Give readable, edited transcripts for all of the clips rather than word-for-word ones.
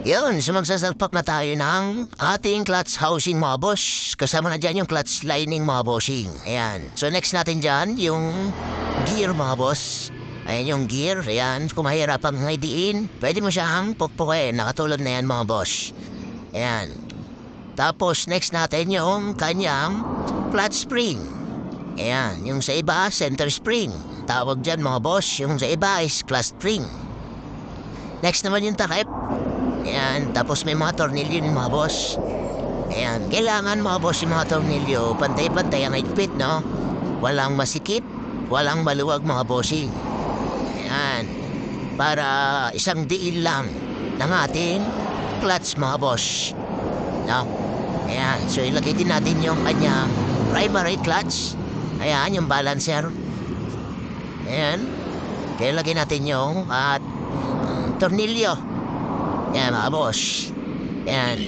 Yun, so magsasalpak na tayo ng ating clutch housing mga boss. Kasama na dyan yung clutch lining mga bossing. Ayan. So next natin dyan, yung gear mga boss. Ayan yung gear. Ayan, kung mahirap ang ngaydiin, pwede mo siyang pukpukin. Nakatulad na yan mga boss. Ayan. Tapos next natin yung kanyang clutch spring. Ayan, yung sa iba, center spring. Tawag dyan mga boss, yung sa iba is clutch spring. Next naman yung takip. Ayan, tapos may mga tornilyo yung mga boss. Ayan, kailangan mga boss yung mga tornilyo, pantay-pantay ang higpit, no? Walang masikip, walang maluwag mga bossing. Ayan, para isang diin lang ng ating clutch mga boss. No? Ayan, so ilagay din natin yung kanyang primary clutch. Ayan, yung balancer. Ayan, kaya ilagay natin yung tornilyo. Yan mga boss. Yan.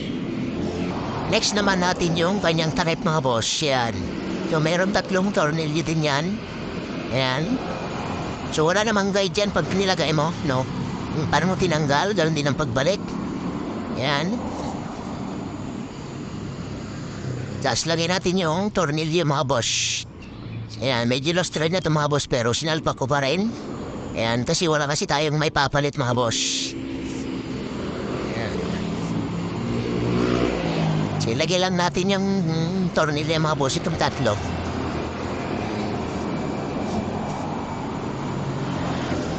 Next naman natin yung kanyang takip mga boss. Yan. So mayroon 3 tornilyo din yan. Yan. So wala namang guide dyan pag nilagay mo, no? Paano mo tinanggal, ganoon din ang pagbalik. Yan. Tapos lagay natin yung tornilyo mga boss. Yan, medyo lost thread na ito mga boss pero sinalpak ko pa rin. Yan, kasi wala kasi tayong may papalit mga boss. So, ilagay lang natin yung tornilyo mga boss, itong 3.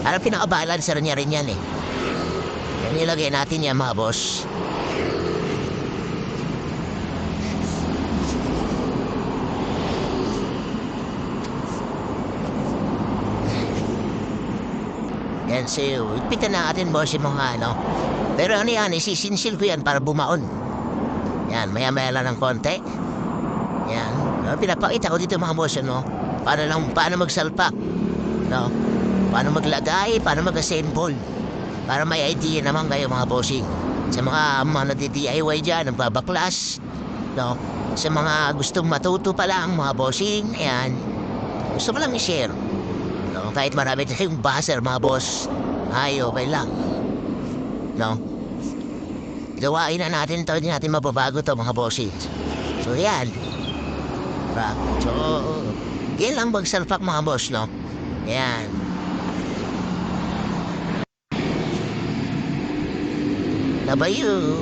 Parang pinaka-balancer niya rin yan eh. Yan ilagay natin yan mga boss. Yan, so, ipitan na natin boss yung mga ano. Pero ano yan, isisinsil ko yan para bumaon. Yan, maya-maya lang ng konti. Yan. No, pinapakita ko dito mga boss, no? Paano magsalpak. No? Paano maglagay, paano mag-assemble. Para may idea naman kayo mga bossing. Sa mga nagdi-DIY dyan, nagbabaklas. No? Sa mga gustong matuto pa lang mga bossing, ayan. Gusto mo lang i-share. No? Kahit marami tayong buzzer mga boss. Ay, okay lang. No? Gawain na natin ito, hindi natin mababago ito mga bossing. So yan. So, yan lang magsalpak mga boss, no? Yan. Labayo.